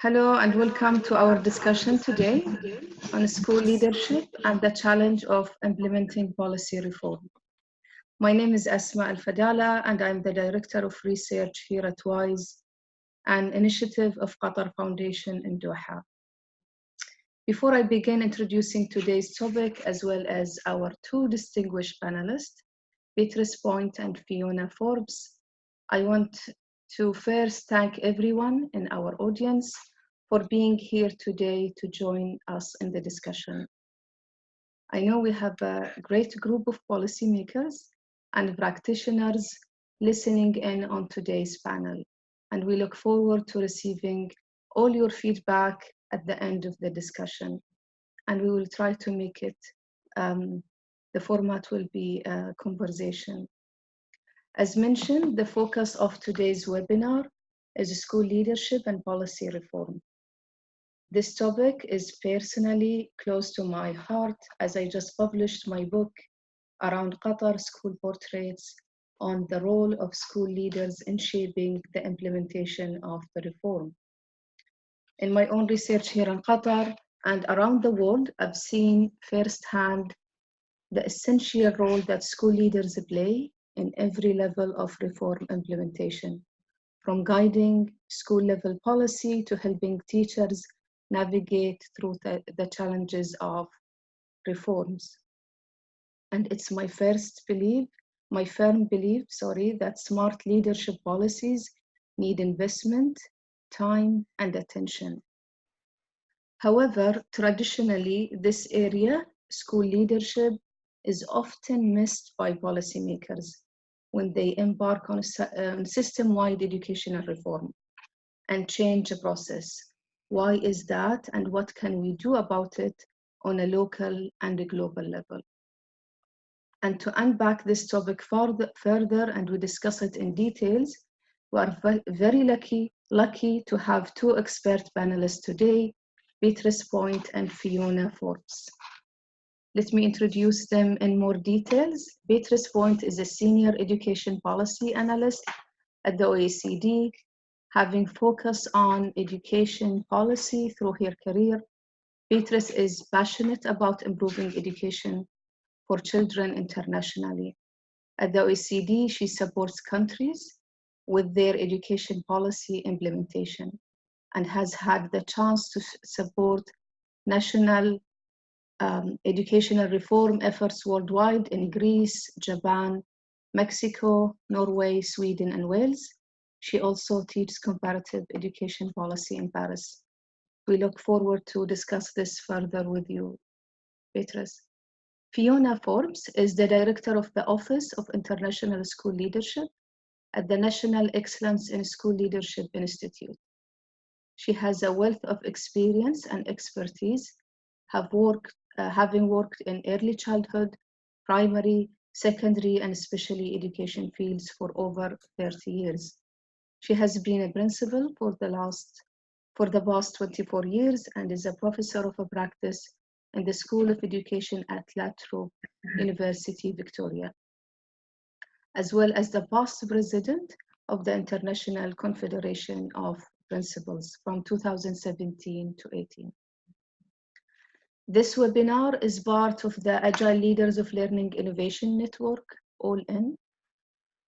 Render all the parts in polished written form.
Hello and welcome to our discussion today on school leadership and the challenge of implementing policy reform. My name is Asmaa Al-Fadala and I'm the Director of Research here at WISE, an initiative of Qatar Foundation in Doha. Before I begin introducing today's topic as well as our two distinguished panelists, Beatriz Pont and Fiona Forbes, I want to first thank everyone in our audience for being here today to join us in the discussion. I know we have a great group of policymakers and practitioners listening in on today's panel, and we look forward to receiving all your feedback at the end of the discussion. And we will try to make it, the format will be a conversation. As mentioned, the focus of today's webinar is school leadership and policy reform. This topic is personally close to my heart as I just published my book around Qatar school portraits on the role of school leaders in shaping the implementation of the reform. In my own research here in Qatar and around the world, I've seen firsthand the essential role that school leaders play in every level of reform implementation, from guiding school level policy to helping teachers navigate through the challenges of reforms. And it's my firm belief, that smart leadership policies need investment, time, and attention. However, traditionally, this area, school leadership, is often missed by policymakers when they embark on system-wide educational reform and change the process. Why is that, and what can we do about it on a local and a global level? And to unpack this topic further and we discuss it in details, we are very lucky to have two expert panelists today, Beatriz Pont and Fiona Forbes. Let me introduce them in more details. Beatriz Pont is a Senior Education Policy Analyst at the OECD, having focused on education policy through her career. Beatriz is passionate about improving education for children internationally. At the OECD, she supports countries with their education policy implementation and has had the chance to support national educational reform efforts worldwide in Greece, Japan, Mexico, Norway, Sweden, and Wales. She also teaches comparative education policy in Paris. We look forward to discuss this further with you, Beatriz. Fiona Forbes is the Director of the Office of International School Leadership at the National Excellence in School Leadership Institute. She has a wealth of experience and expertise, having worked in early childhood, primary, secondary, and special education fields for over 30 years. She has been a principal for the past 24 years and is a professor of practice in the School of Education at La Trobe University, Victoria, as well as the past president of the International Confederation of Principals from 2017 to 18. This webinar is part of the Agile Leaders of Learning Innovation Network, All-In,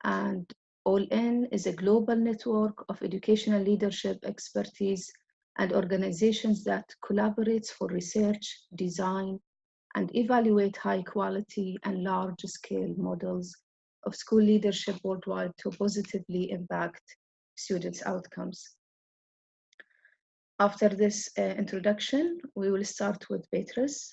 and All-In is a global network of educational leadership expertise and organizations that collaborates for research, design, and evaluate high quality and large scale models of school leadership worldwide to positively impact students' outcomes. After this introduction, we will start with Beatriz.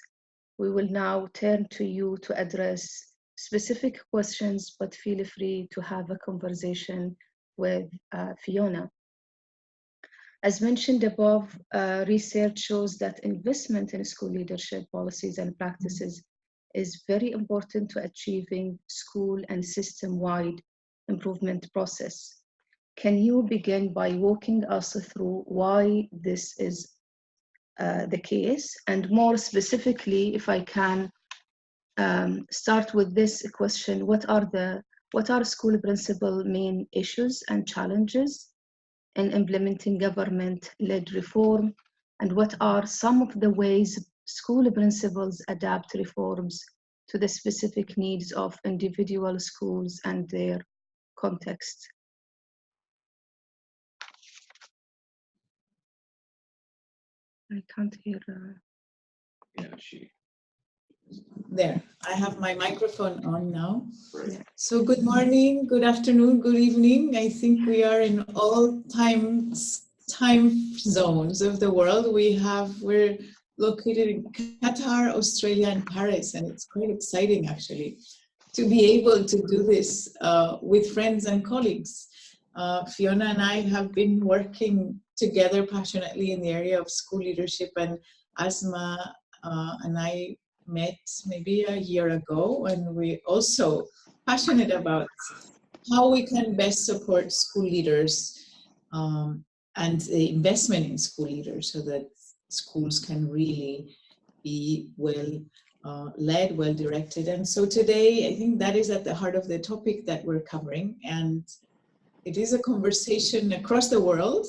We will now turn to you to address specific questions, but feel free to have a conversation with Fiona. As mentioned above, research shows that investment in school leadership policies and practices is very important to achieving school and system-wide improvement process. Can you begin by walking us through why this is the case? And more specifically, if I can start with this question, what are school principal main issues and challenges in implementing government-led reform, and what are some of the ways school principals adapt reforms to the specific needs of individual schools and their context. I can't hear. Yeah, she. There, I have my microphone on now. Yeah. So good morning, good afternoon, good evening. I think we are in all time zones of the world. We're located in Qatar, Australia, and Paris, and it's quite exciting actually to be able to do this with friends and colleagues. Fiona and I have been working together passionately in the area of school leadership, and Asmaa and I met maybe a year ago, and we're also passionate about how we can best support school leaders and the investment in school leaders so that schools can really be well led, well directed. And so today, I think that is at the heart of the topic that we're covering, and it is a conversation across the world.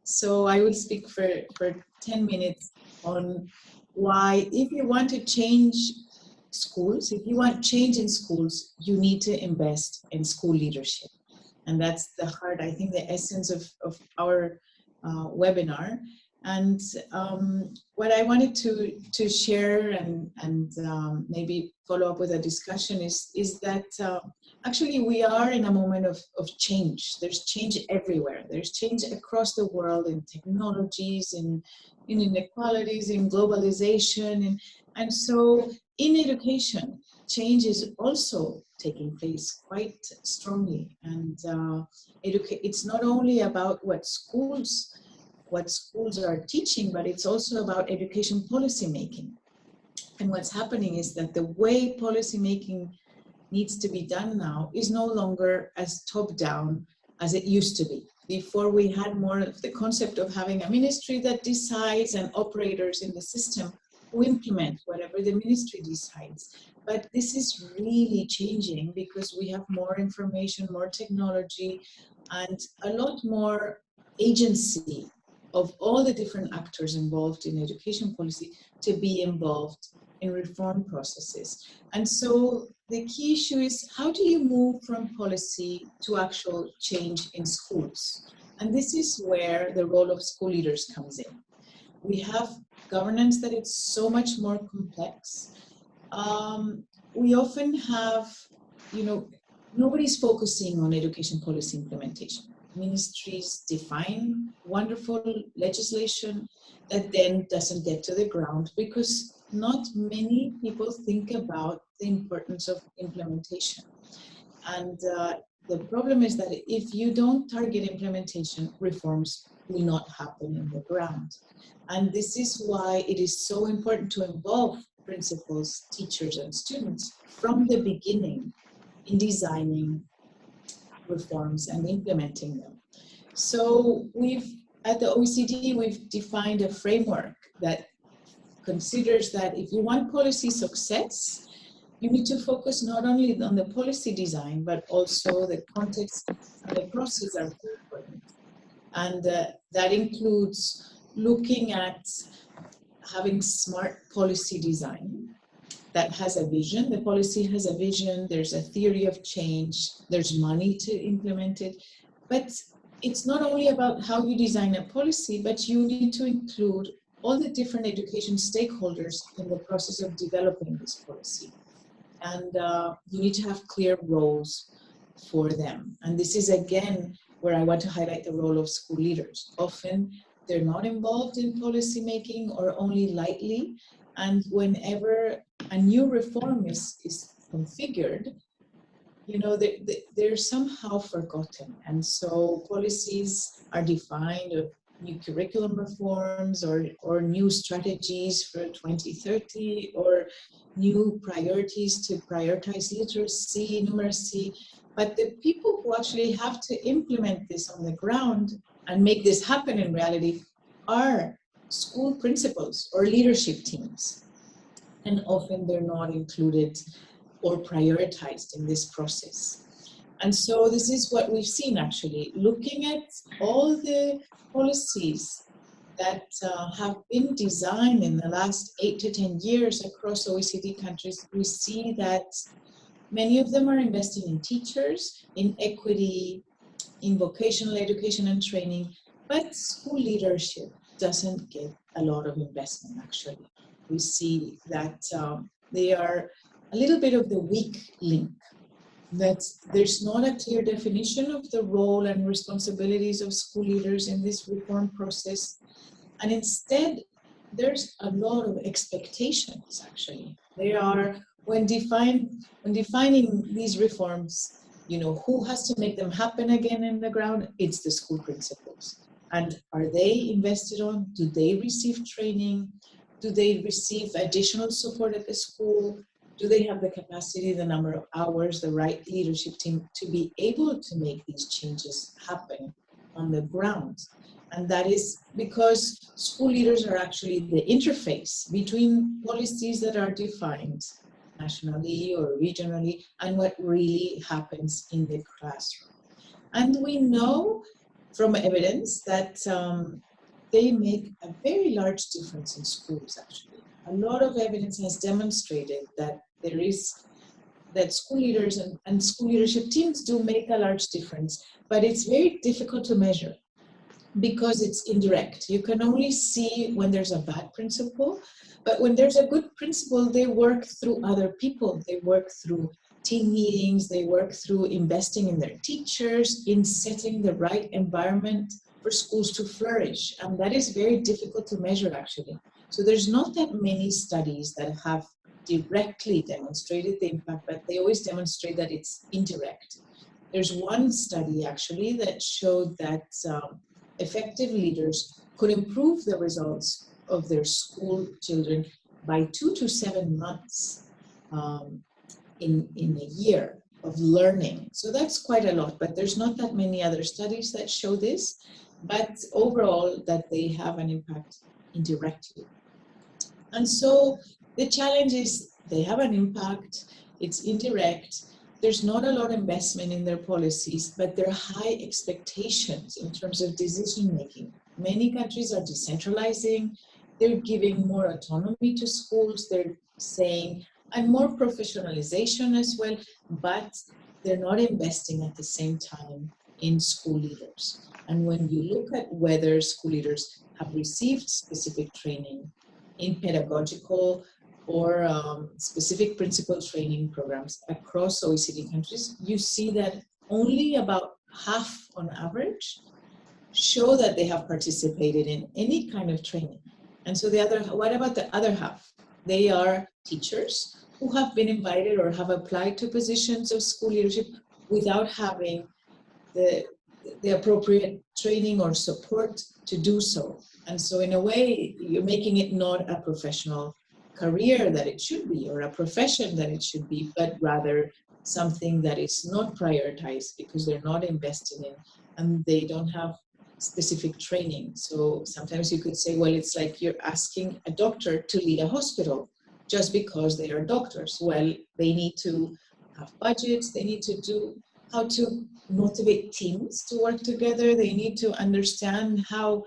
So I will speak for 10 minutes on why, if you want to change schools, if you want change in schools, you need to invest in school leadership. And that's the heart, I think, the essence of our webinar. And what I wanted to share and maybe follow up with a discussion is that actually we are in a moment of change. There's change everywhere. There's change across the world in technologies, in inequalities, in globalization. And so in education, change is also taking place quite strongly. And it's not only about what schools are teaching, but it's also about education policy making. And what's happening is that the way policy making needs to be done now is no longer as top-down as it used to be. Before, we had more of the concept of having a ministry that decides and operators in the system who implement whatever the ministry decides. But this is really changing because we have more information, more technology, and a lot more agency of all the different actors involved in education policy to be involved in reform processes. And so the key issue is, how do you move from policy to actual change in schools? And this is where the role of school leaders comes in. We have governance that is so much more complex. We often have, nobody's focusing on education policy implementation. Ministries define wonderful legislation that then doesn't get to the ground because not many people think about the importance of implementation. And the problem is that if you don't target implementation, reforms will not happen in the ground. And this is why it is so important to involve principals, teachers, and students from the beginning in designing reforms and implementing them. So at the OECD, we've defined a framework that considers that if you want policy success, you need to focus not only on the policy design, but also the context and the process are important. And that includes looking at having smart policy design that has a vision. The policy has a vision, there's a theory of change, there's money to implement it. But it's not only about how you design a policy, but you need to include all the different education stakeholders in the process of developing this policy. And you need to have clear roles for them. And this is, again, where I want to highlight the role of school leaders. Often they're not involved in policy making or only lightly. And whenever a new reform is configured, they're somehow forgotten. And so policies are defined of new curriculum reforms or new strategies for 2030 or new priorities to prioritize literacy, numeracy. But the people who actually have to implement this on the ground and make this happen in reality are school principals or leadership teams. And often they're not included or prioritized in this process. And so this is what we've seen actually, looking at all the policies that have been designed in the last 8 to 10 years across OECD countries. We see that many of them are investing in teachers, in equity, in vocational education and training, but school leadership doesn't get a lot of investment actually. We see that they are a little bit of the weak link, that there's not a clear definition of the role and responsibilities of school leaders in this reform process. And instead, there's a lot of expectations actually. They are, when defining these reforms, you know, who has to make them happen again in the ground? It's the school principals. And are they invested on? Do they receive training? Do they receive additional support at the school? Do they have the capacity, the number of hours, the right leadership team to be able to make these changes happen on the ground? And that is because school leaders are actually the interface between policies that are defined nationally or regionally and what really happens in the classroom. And we know from evidence that they make a very large difference in schools actually. A lot of evidence has demonstrated that that school leaders and school leadership teams do make a large difference, but it's very difficult to measure because it's indirect. You can only see when there's a bad principle, but when there's a good principle, they work through other people. They work through team meetings, they work through investing in their teachers, in setting the right environment for schools to flourish. And that is very difficult to measure actually. So there's not that many studies that have directly demonstrated the impact, but they always demonstrate that it's indirect. There's one study actually that showed that effective leaders could improve the results of their school children by 2 to 7 months in a year of learning. So that's quite a lot, but there's not that many other studies that show this, but overall that they have an impact indirectly. And so the challenge is they have an impact, it's indirect, there's not a lot of investment in their policies, but there are high expectations in terms of decision making. Many countries are decentralizing, they're giving more autonomy to schools, they're saying, and more professionalization as well, but they're not investing at the same time in school leaders. And when you look at whether school leaders have received specific training in pedagogical or specific principal training programs across OECD countries, you see that only about half on average show that they have participated in any kind of training. And so what about the other half? They are teachers who have been invited or have applied to positions of school leadership without having the appropriate training or support to do so. And so in a way, you're making it not a professional career that it should be, or a profession that it should be, but rather something that is not prioritized because they're not invested in and they don't have specific training. So sometimes you could say, well, it's like you're asking a doctor to lead a hospital just because they are doctors. Well, they need to have budgets, they need to do how to motivate teams to work together, they need to understand how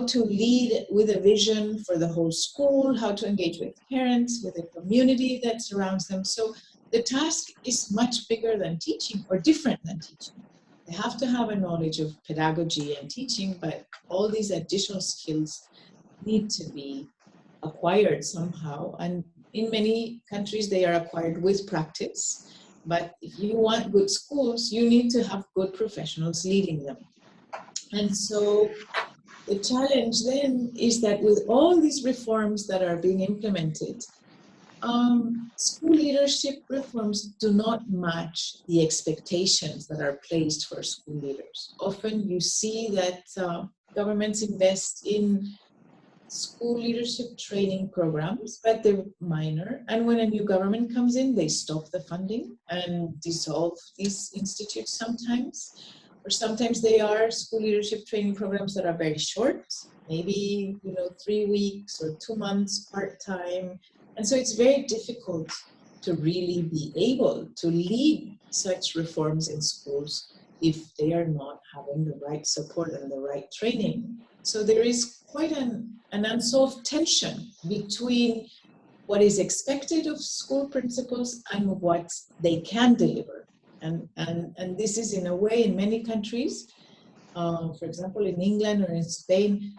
to lead with a vision for the whole school, how to engage with parents, with the community that surrounds them. So the task is much bigger than teaching or different than teaching. They have to have a knowledge of pedagogy and teaching, but all these additional skills need to be acquired somehow. And in many countries, they are acquired with practice. But if you want good schools, you need to have good professionals leading them. And so the challenge then is that with all these reforms that are being implemented, school leadership reforms do not match the expectations that are placed for school leaders. Often you see that governments invest in school leadership training programs, but they're minor. And when a new government comes in, they stop the funding and dissolve these institutes sometimes. Or sometimes they are school leadership training programs that are very short, maybe 3 weeks or 2 months part-time. And so it's very difficult to really be able to lead such reforms in schools if they are not having the right support and the right training. So there is quite an unsolved tension between what is expected of school principals and what they can deliver. And this is in a way in many countries, for example, in England or in Spain,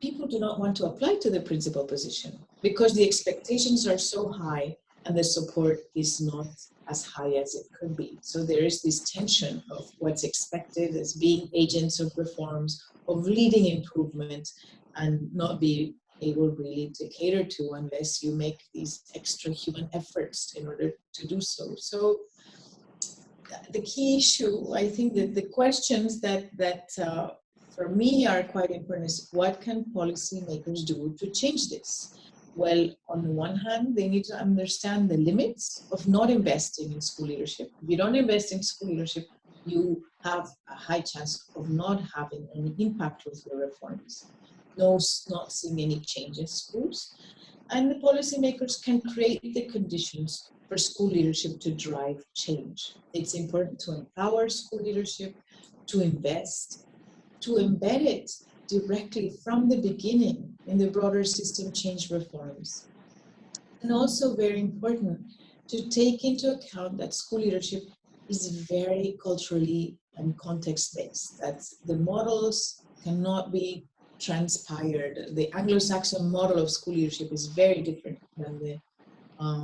people do not want to apply to the principal position because the expectations are so high and the support is not as high as it could be. So there is this tension of what's expected as being agents of reforms, of leading improvement, and not be able really to cater to unless you make these extra human efforts in order to do so. So the key issue, I think that the questions that for me are quite important is what can policymakers do to change this? Well, on the one hand, they need to understand the limits of not investing in school leadership. If you don't invest in school leadership, you have a high chance of not having any impact with your reforms. Not seeing any change in schools. And the policymakers can create the conditions for school leadership to drive change. It's important to empower school leadership, to invest, to embed it directly from the beginning in the broader system change reforms. And also very important to take into account that school leadership is very culturally and context-based, that the models cannot be transpired. The Anglo-Saxon model of school leadership is very different than the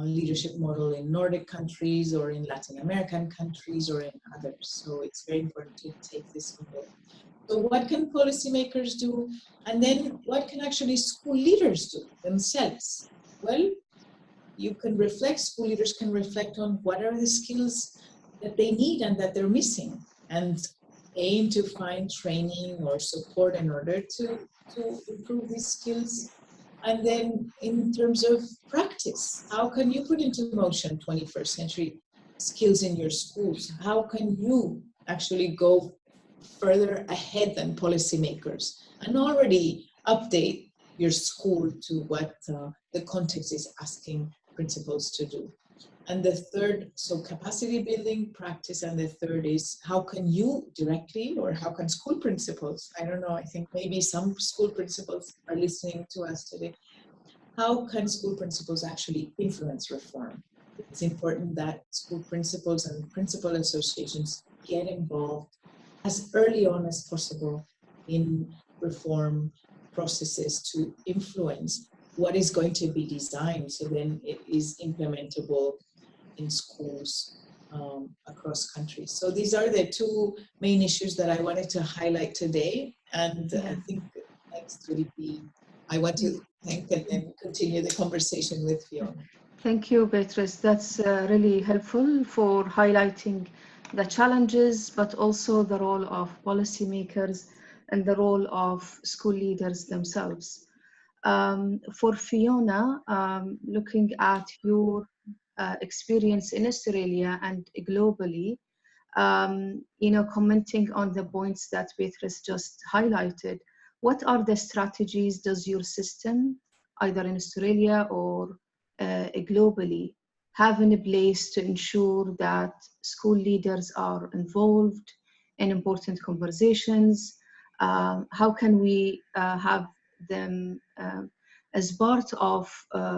leadership model in Nordic countries or in Latin American countries or in others. So it's very important to take this on board. So what can policymakers do? And then what can actually school leaders do themselves? Well, school leaders can reflect on what are the skills that they need and that they're missing, and aim to find training or support in order to improve these skills. And then in terms of practice, how can you put into motion 21st century skills in your schools? How can you actually go further ahead than policymakers and already update your school to what the context is asking principals to do? And the third, so capacity building, practice, and the third is how can you directly, or how can school principals, I don't know, I think maybe some school principals are listening to us today, how can school principals actually influence reform? It's important that school principals and principal associations get involved as early on as possible in reform processes to influence what is going to be designed, so then it is implementable in schools across countries. So these are the two main issues that I wanted to highlight today. And I think next will be, I want to thank and then continue the conversation with Fiona. Thank you, Beatriz. That's really helpful for highlighting the challenges, but also the role of policymakers and the role of school leaders themselves. For Fiona, looking at your experience in Australia and globally, commenting on the points that Beatriz just highlighted, what are the strategies does your system, either in Australia or globally, have in place to ensure that school leaders are involved in important conversations? How can we have them as part of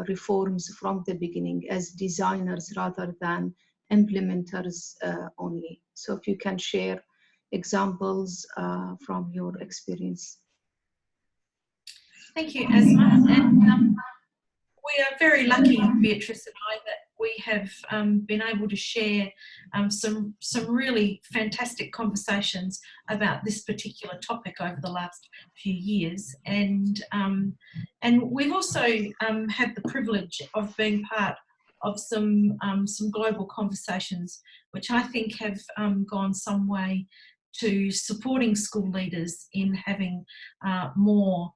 reforms from the beginning, as designers rather than implementers only? So if you can share examples from your experience. Thank you, Asmaa. And we are very lucky, Beatriz and I, that we have been able to share some really fantastic conversations about this particular topic over the last few years, and we've also had the privilege of being part of some global conversations, which I think have gone some way to supporting school leaders in having more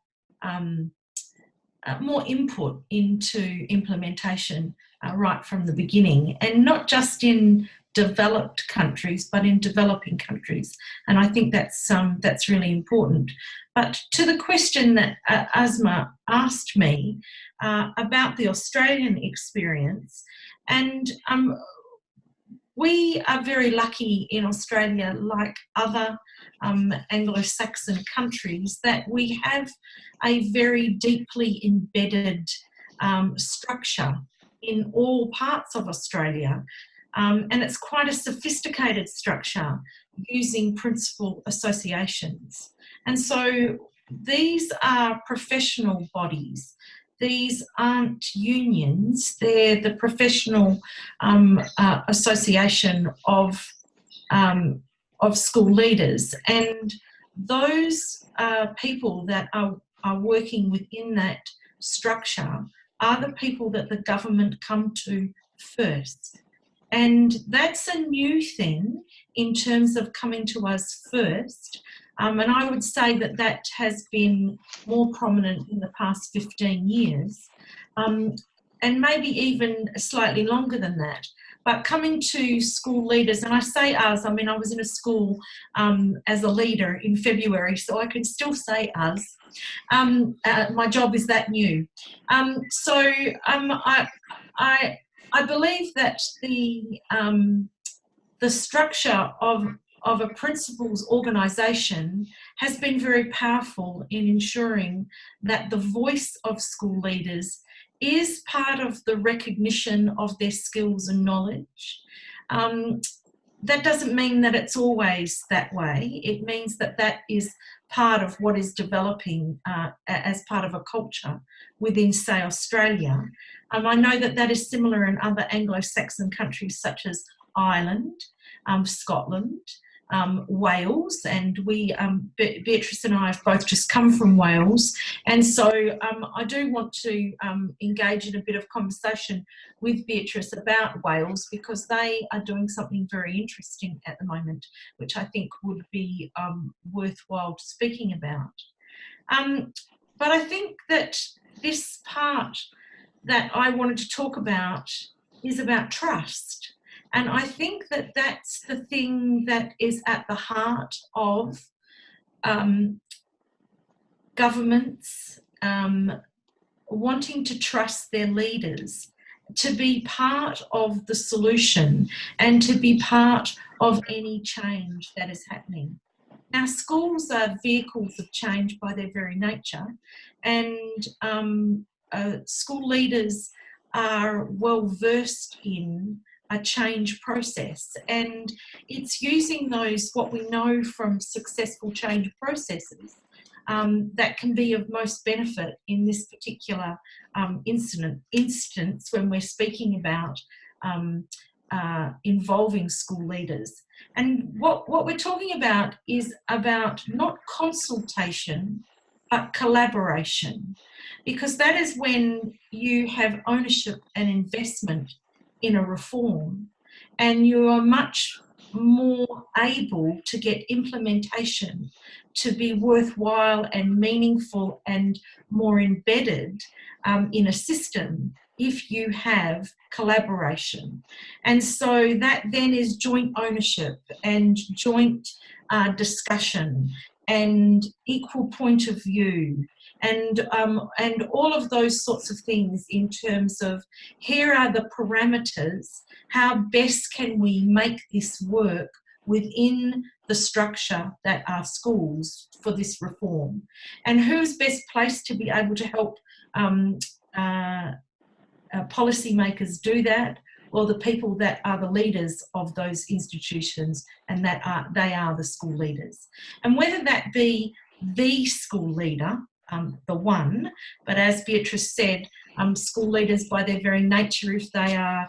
input into implementation right from the beginning, and not just in developed countries, but in developing countries. And I think that's really important. But to the question that Asmaa asked me about the Australian experience, and we are very lucky in Australia, like other Anglo-Saxon countries, that we have a very deeply embedded structure in all parts of Australia. And it's quite a sophisticated structure using principal associations. And so these are professional bodies. These aren't unions, they're the professional association of school leaders. And those people that are working within that structure are the people that the government come to first. And that's a new thing in terms of coming to us first. And I would say that that has been more prominent in the past 15 years, and maybe even slightly longer than that. But coming to school leaders, and I say us, I mean, I was in a school as a leader in February, so I could still say us. My job is that new. I believe that the structure of a principals organisation has been very powerful in ensuring that the voice of school leaders is part of the recognition of their skills and knowledge. That doesn't mean that it's always that way. It means that that is part of what is developing as part of a culture within, say, Australia. I know that that is similar in other Anglo-Saxon countries such as Ireland, Scotland, Wales, and Beatrice and I have both just come from Wales, and so I do want to engage in a bit of conversation with Beatrice about Wales, because they are doing something very interesting at the moment, which I think would be worthwhile speaking about. But I think that this part that I wanted to talk about is about trust. And I think that that's the thing that is at the heart of governments wanting to trust their leaders to be part of the solution and to be part of any change that is happening. Now, schools are vehicles of change by their very nature, and school leaders are well versed in a change process, and it's using those, what we know from successful change processes, that can be of most benefit in this particular instance when we're speaking about involving school leaders. And what we're talking about is about not consultation, but collaboration, because that is when you have ownership and investment in a reform, and you are much more able to get implementation to be worthwhile and meaningful and more embedded in a system if you have collaboration. And so that then is joint ownership and joint discussion and equal point of view, and all of those sorts of things in terms of, here are the parameters, how best can we make this work within the structure that are schools for this reform, and who's best placed to be able to help policymakers do that, or the people that are the leaders of those institutions, and they are the school leaders. And whether that be the school leader, the one, but as Beatrice said, school leaders by their very nature, if they are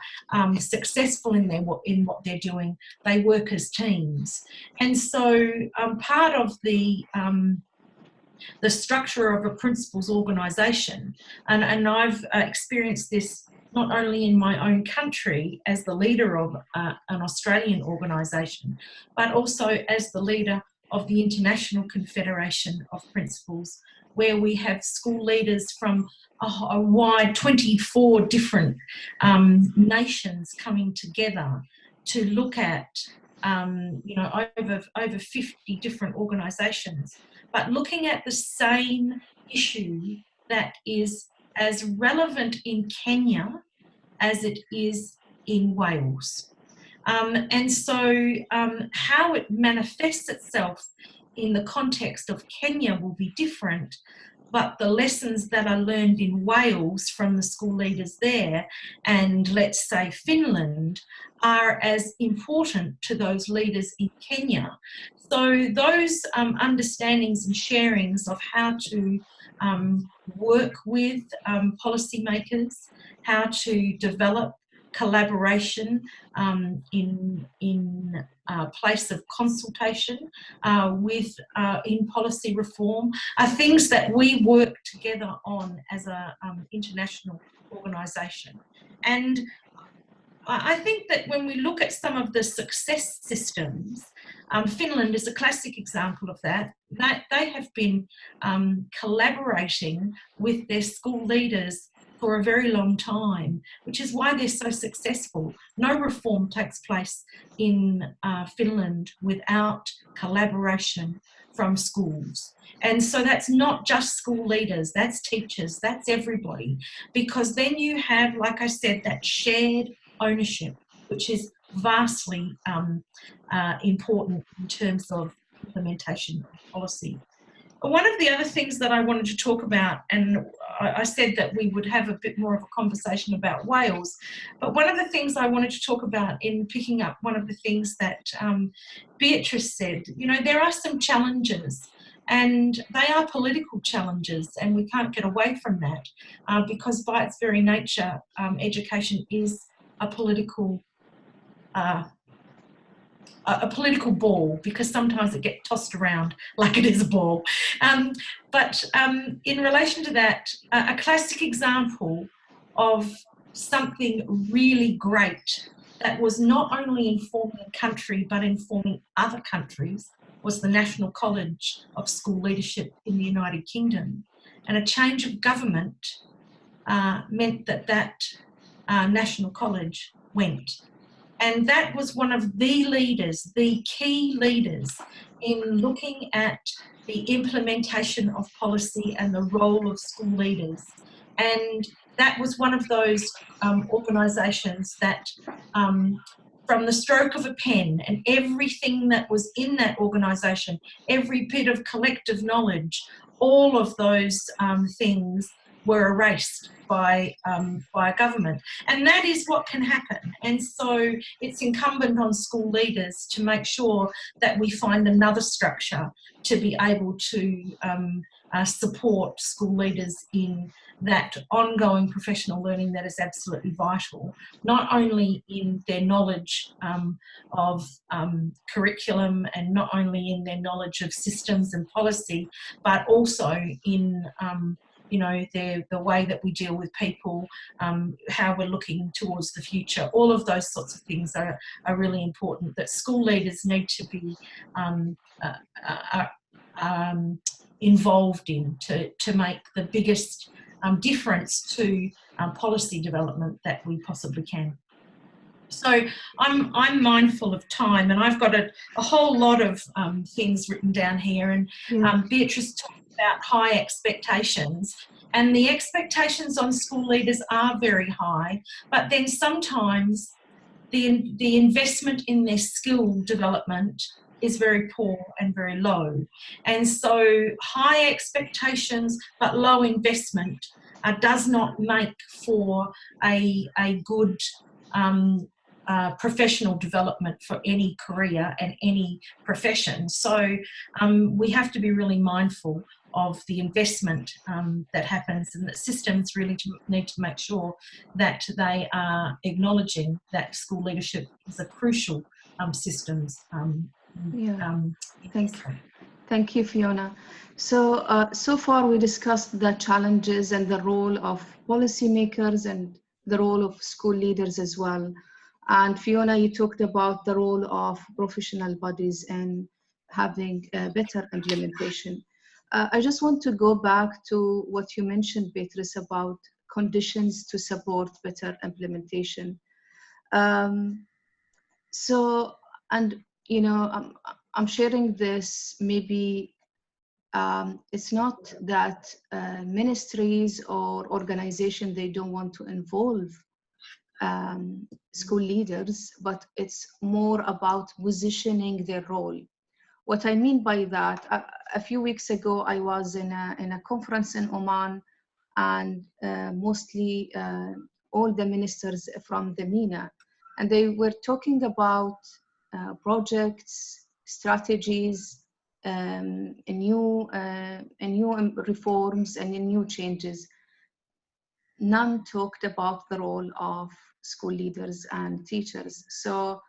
successful in what they're doing, they work as teams. And so part of the structure of a principals organisation, and I've experienced this not only in my own country as the leader of an Australian organisation, but also as the leader of the International Confederation of Principals, where we have school leaders from a wide 24 different nations coming together to look at over 50 different organisations, but looking at the same issue that is as relevant in Kenya as it is in Wales. And so how it manifests itself in the context of Kenya will be different, but the lessons that are learned in Wales from the school leaders there and, let's say, Finland are as important to those leaders in Kenya. So those understandings and sharings of how to work with policymakers, how to develop collaboration in place of consultation in policy reform are things that we work together on as an international organisation. And I think that when we look at some of the success systems, Finland is a classic example of that. They have been collaborating with their school leaders for a very long time, which is why they're so successful. No reform takes place in Finland without collaboration from schools. And so that's not just school leaders, that's teachers, that's everybody, because then you have, like I said, that shared ownership, which is vastly important in terms of implementation of policy. One of the other things that I wanted to talk about, and I said that we would have a bit more of a conversation about Wales, but one of the things I wanted to talk about in picking up one of the things that Beatriz said, you know, there are some challenges, and they are political challenges, and we can't get away from that because by its very nature, education is a political ball, because sometimes it gets tossed around like it is a ball. But in relation to that, a classic example of something really great that was not only informing a country but informing other countries was the National College of School Leadership in the United Kingdom. And a change of government meant that National College went. And that was one of the leaders, the key leaders in looking at the implementation of policy and the role of school leaders. And that was one of those organisations that from the stroke of a pen and everything that was in that organisation, every bit of collective knowledge, all of those things were erased by government. And that is what can happen. And so it's incumbent on school leaders to make sure that we find another structure to be able to support school leaders in that ongoing professional learning that is absolutely vital, not only in their knowledge of curriculum and not only in their knowledge of systems and policy, but also in you know, the way that we deal with people, how we're looking towards the future. All of those sorts of things are really important, that school leaders need to be involved in to make the biggest difference to policy development that we possibly can. So I'm mindful of time, and I've got a whole lot of things written down here, and Beatriz talked about high expectations, and the expectations on school leaders are very high, but then sometimes the investment in their skill development is very poor and very low. And so high expectations but low investment does not make for a good professional development for any career and any profession. So we have to be really mindful of the investment that happens, and that systems really need to make sure that they are acknowledging that school leadership is a crucial systems. Thank you, Fiona. So, so far we discussed the challenges and the role of policymakers and the role of school leaders as well. And Fiona, you talked about the role of professional bodies and having better implementation. I just want to go back to what you mentioned, Beatriz, about conditions to support better implementation. So, and you know, I'm sharing this, maybe it's not that ministries or organizations, they don't want to involve school leaders, but it's more about positioning their role. What I mean by that, a few weeks ago, I was in a conference in Oman, and mostly all the ministers from the MENA, and they were talking about projects, strategies, new reforms and new changes. None talked about the role of school leaders and teachers. So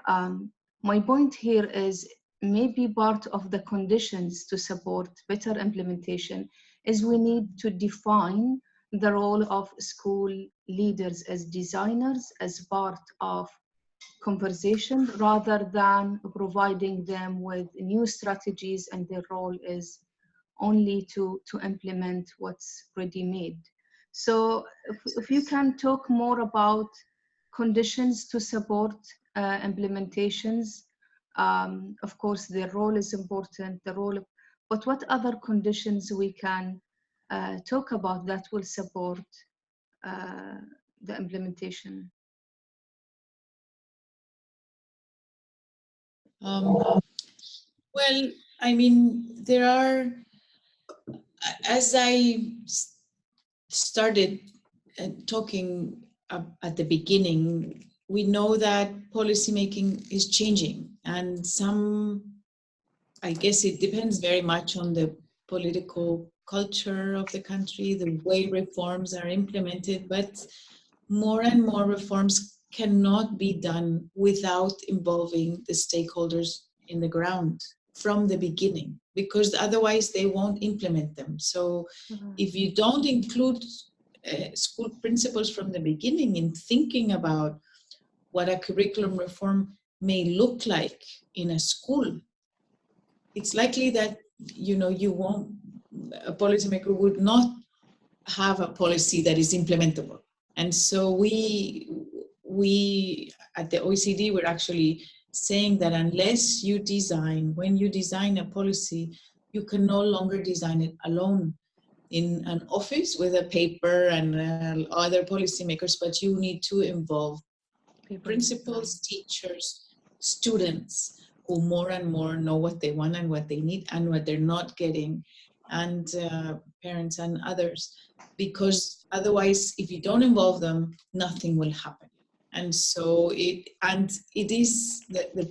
my point here is maybe part of the conditions to support better implementation is we need to define the role of school leaders as designers, as part of conversation, rather than providing them with new strategies and their role is only to implement what's ready made. So if you can talk more about conditions to support implementations, of course their role is important, but what other conditions we can talk about that will support the implementation? Well, I mean, there are, as I started talking at the beginning, we know that policymaking is changing, and I guess it depends very much on the political culture of the country, the way reforms are implemented, but more and more reforms cannot be done without involving the stakeholders in the ground from the beginning, because otherwise they won't implement them. So if you don't include school principals from the beginning in thinking about what a curriculum reform may look like in a school, it's likely that a policymaker would not have a policy that is implementable. And so we at the OECD, we're actually saying that unless when you design a policy, you can no longer design it alone in an office with a paper and other policymakers, but you need to involve principals, teachers, students, who more and more know what they want and what they need and what they're not getting, and parents and others, because otherwise, if you don't involve them, nothing will happen. And so the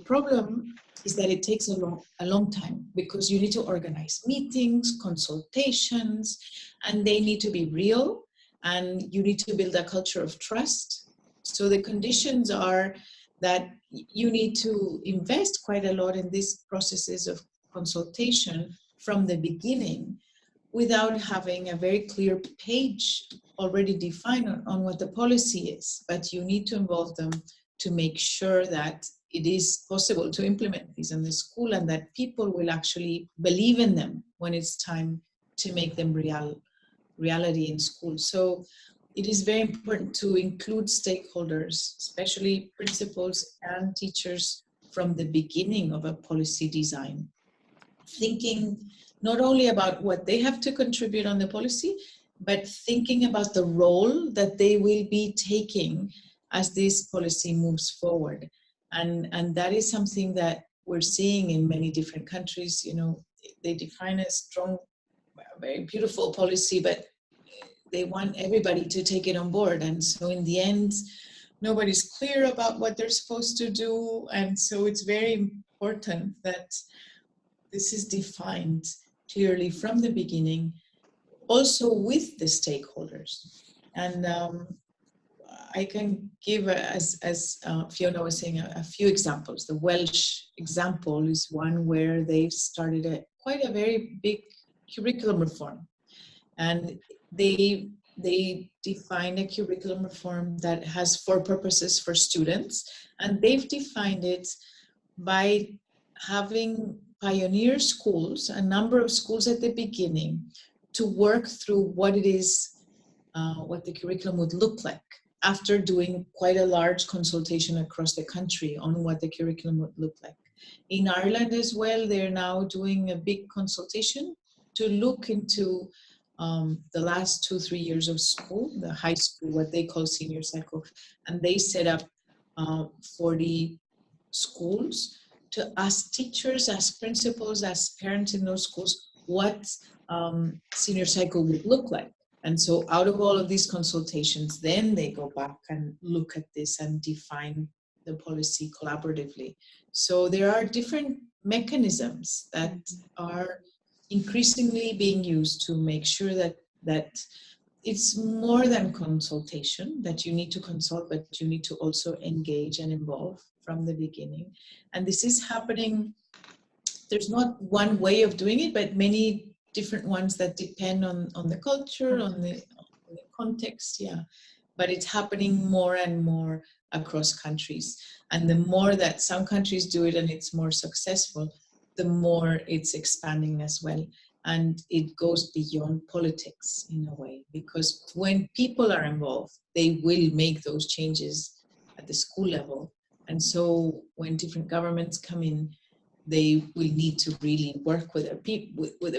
problem is that it takes a long time, because you need to organize meetings, consultations, and they need to be real, and you need to build a culture of trust. So the conditions are that you need to invest quite a lot in these processes of consultation from the beginning, without having a very clear page already defined on what the policy is. But you need to involve them to make sure that it is possible to implement these in the school, and that people will actually believe in them when it's time to make them reality in school. So it is very important to include stakeholders, especially principals and teachers, from the beginning of a policy design, thinking not only about what they have to contribute on the policy, but thinking about the role that they will be taking as this policy moves forward. And that is something that we're seeing in many different countries. They define a strong, very beautiful policy, but they want everybody to take it on board. And so in the end, nobody's clear about what they're supposed to do. And so it's very important that this is defined clearly from the beginning, also with the stakeholders. And I can give, as Fiona was saying, a few examples. The Welsh example is one where they've started quite a very big curriculum reform. And they define a curriculum reform that has 4 purposes for students, and they've defined it by having pioneer schools, a number of schools at the beginning, to work through what it is, what the curriculum would look like, after doing quite a large consultation across the country on what the curriculum would look like. In Ireland as well, they're now doing a big consultation to look into the last 2-3 years of school, the high school, what they call senior cycle, and they set up 40 schools to ask teachers, ask principals, ask parents in those schools what senior cycle would look like. And so out of all of these consultations, then they go back and look at this and define the policy collaboratively. So there are different mechanisms that are increasingly being used to make sure that it's more than consultation, that you need to consult, but you need to also engage and involve from the beginning. And this is happening, there's not one way of doing it, but many different ones that depend on the culture, on the context, yeah. But it's happening more and more across countries. And the more that some countries do it and it's more successful, the more it's expanding as well. And it goes beyond politics in a way, because when people are involved, they will make those changes at the school level. And so when different governments come in, they will need to really work with the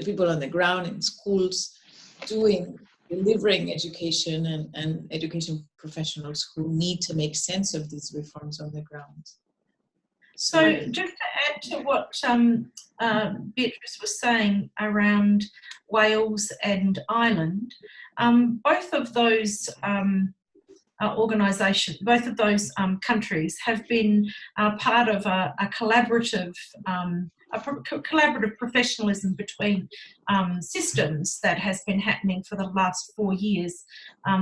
people on the ground in schools, delivering education and education professionals who need to make sense of these reforms on the ground. So just to add to what Beatriz was saying around Wales and Ireland, both of those organisations, both of those countries have been part of a collaborative professionalism between systems that has been happening for the last 4 years,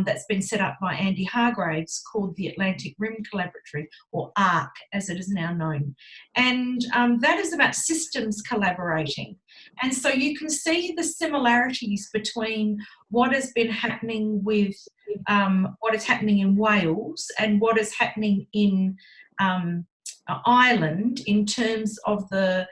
that's been set up by Andy Hargraves, called the Atlantic Rim Collaboratory, or ARC as it is now known. And that is about systems collaborating. And so you can see the similarities between what has been happening with what is happening in Wales and what is happening in Ireland in terms of the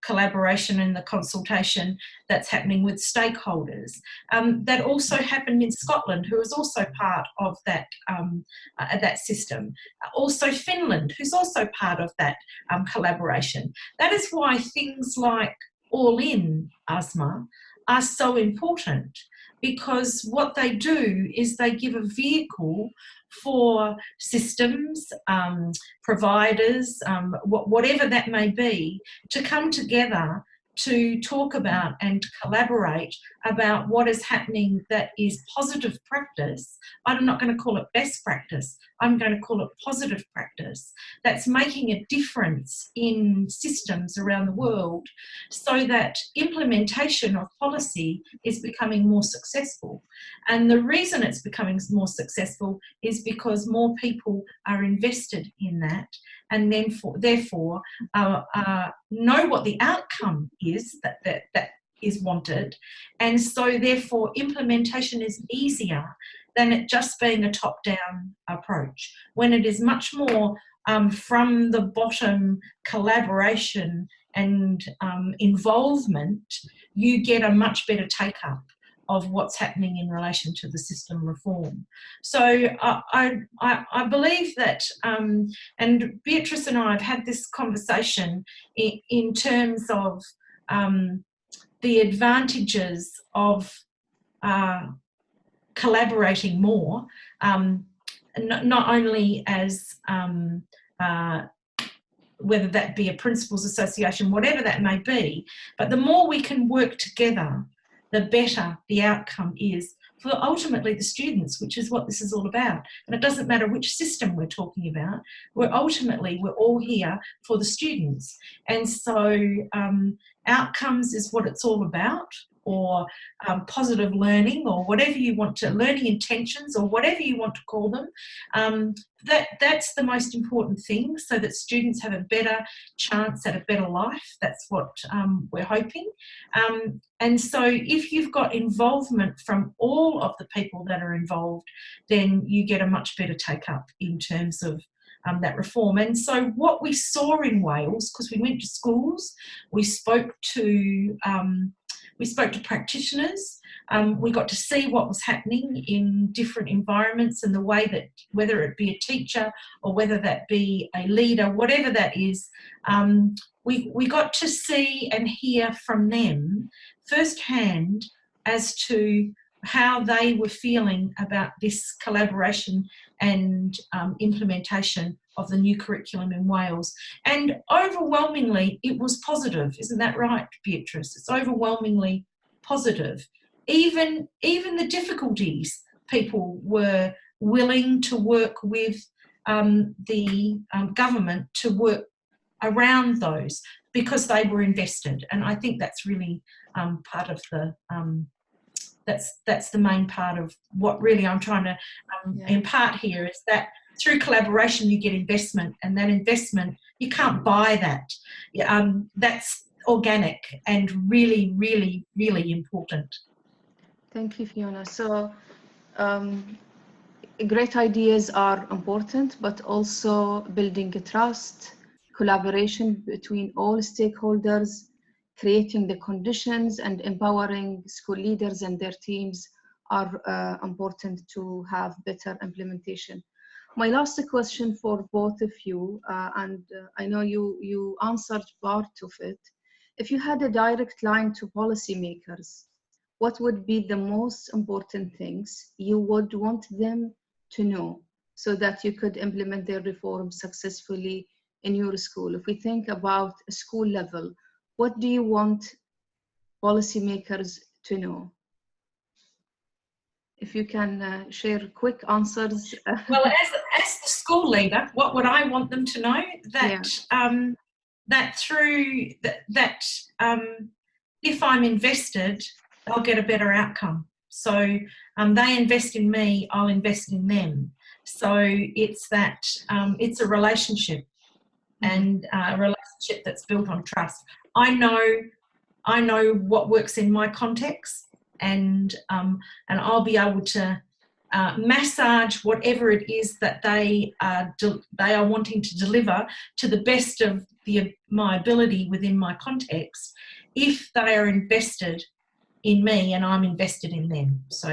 collaboration and the consultation that's happening with stakeholders. That also happened in Scotland, who is also part of that system. Also Finland, who's also part of that collaboration. That is why things like All In, Asmaa, are so important, because what they do is they give a vehicle for systems, providers, whatever that may be, to come together to talk about and collaborate about what is happening that is positive practice. I'm not going to call it best practice. I'm going to call it positive practice that's making a difference in systems around the world, so that implementation of policy is becoming more successful. And the reason it's becoming more successful is because more people are invested in that, and then therefore know what the outcome is that is wanted, and so therefore implementation is easier than it just being a top-down approach. When it is much more from the bottom collaboration and involvement, you get a much better take-up of what's happening in relation to the system reform. So I believe that, and Beatriz and I have had this conversation in terms of the advantages of collaborating more, not only as whether that be a principals association, whatever that may be, but the more we can work together, the better the outcome is for ultimately the students, which is what this is all about. And it doesn't matter which system we're talking about, we're all here for the students. And so outcomes is what it's all about, or positive learning, or whatever you want to, learning intentions, or whatever you want to call them. That's the most important thing, so that students have a better chance at a better life. That's what we're hoping. And so if you've got involvement from all of the people that are involved, then you get a much better take-up in terms of that reform. And so what we saw in Wales, because we went to schools, we spoke to practitioners, we got to see what was happening in different environments, and the way that, whether it be a teacher or whether that be a leader, whatever that is, we got to see and hear from them firsthand as to how they were feeling about this collaboration and implementation of the new curriculum in Wales. And overwhelmingly, it was positive. Isn't that right, Beatrice? It's overwhelmingly positive. Even the difficulties, people were willing to work with the government to work around those because they were invested. And I think that's really part of the that's the main part of what really I'm trying to impart here, is that through collaboration you get investment, and that investment, you can't buy that. That's organic and really, really, really important. Thank you, Fiona. So great ideas are important, but also building a trust, collaboration between all stakeholders, creating the conditions and empowering school leaders and their teams are important to have better implementation. My last question for both of you, and I know you answered part of it. If you had a direct line to policymakers, what would be the most important things you would want them to know so that you could implement their reforms successfully in your school? If we think about a school level, what do you want policymakers to know? If you can share quick answers. Well, as the school leader, what would I want them to know? That that through that if I'm invested, they'll get a better outcome. So they invest in me, I'll invest in them. So it's that it's a relationship, and a relationship that's built on trust. I know what works in my context, and I'll be able to massage whatever it is that they are wanting to deliver to the best of my ability within my context, if they are invested in me and I'm invested in them. So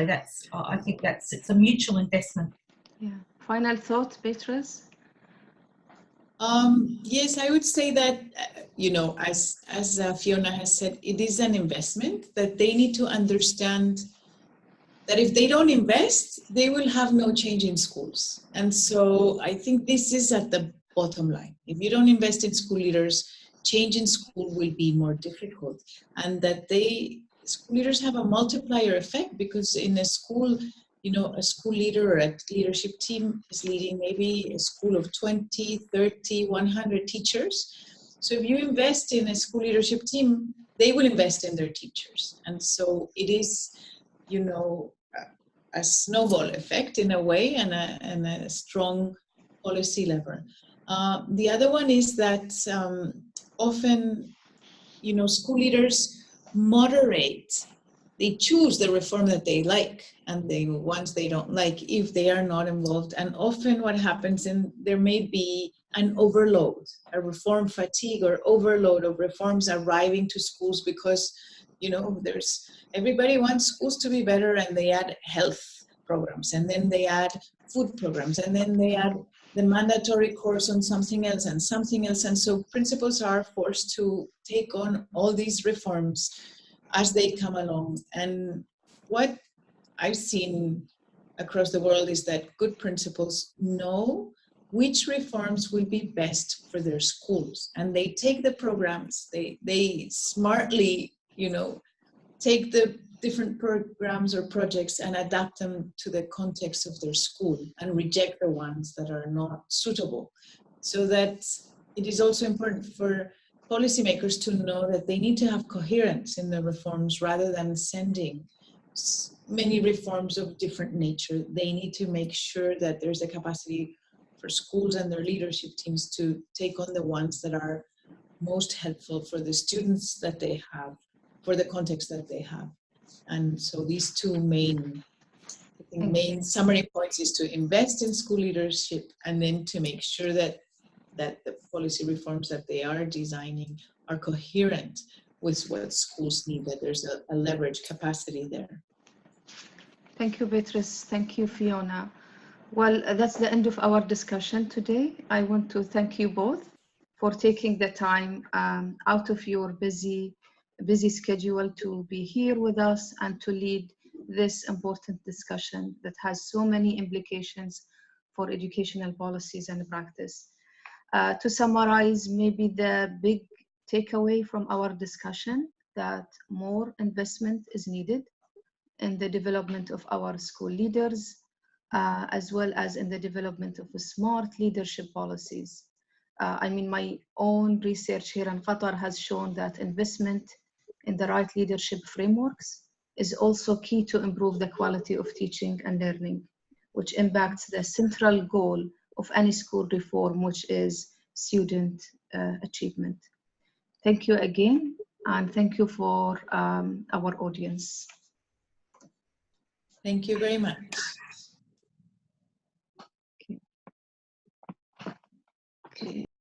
I think it's a mutual investment. Yeah. Final thought, Beatrice? Yes, I would say that, as Fiona has said, it is an investment that they need to understand that if they don't invest, they will have no change in schools. And so I think this is at the bottom line. If you don't invest in school leaders, change in school will be more difficult. And that school leaders have a multiplier effect, because in a school, a school leader or a leadership team is leading maybe a school of 20, 30, 100 teachers. So if you invest in a school leadership team, they will invest in their teachers. And so it is, a snowball effect in a way, and a strong policy lever. The other one is that often, school leaders moderate. They choose the reform that they like, and the ones they don't like, if they are not involved. And often what happens, there may be an overload, a reform fatigue or overload of reforms arriving to schools, because everybody wants schools to be better, and they add health programs, and then they add food programs, and then they add the mandatory course on something else and something else. And so principals are forced to take on all these reforms as they come along. And what I've seen across the world is that good principals know which reforms will be best for their schools, and they take the programs, they smartly, take the different programs or projects and adapt them to the context of their school, and reject the ones that are not suitable. So that it is also important for policymakers to know that they need to have coherence in the reforms, rather than sending many reforms of different nature. They need to make sure that there's a capacity for schools and their leadership teams to take on the ones that are most helpful for the students that they have, for the context that they have. And so these two main summary points is to invest in school leadership, and then to make sure that the policy reforms that they are designing are coherent with what schools need, that there's a leverage capacity there. Thank you, Beatrice. Thank you, Fiona. Well, that's the end of our discussion today. I want to thank you both for taking the time out of your busy busy schedule to be here with us and to lead this important discussion that has so many implications for educational policies and practice. To summarize, maybe the big takeaway from our discussion that more investment is needed in the development of our school leaders, as well as in the development of smart leadership policies. I mean, my own research here in Qatar has shown that investment in the right leadership frameworks is also key to improve the quality of teaching and learning, which impacts the central goal of any school reform, which is student achievement. Thank you again, and thank you for our audience. Thank you very much. Okay.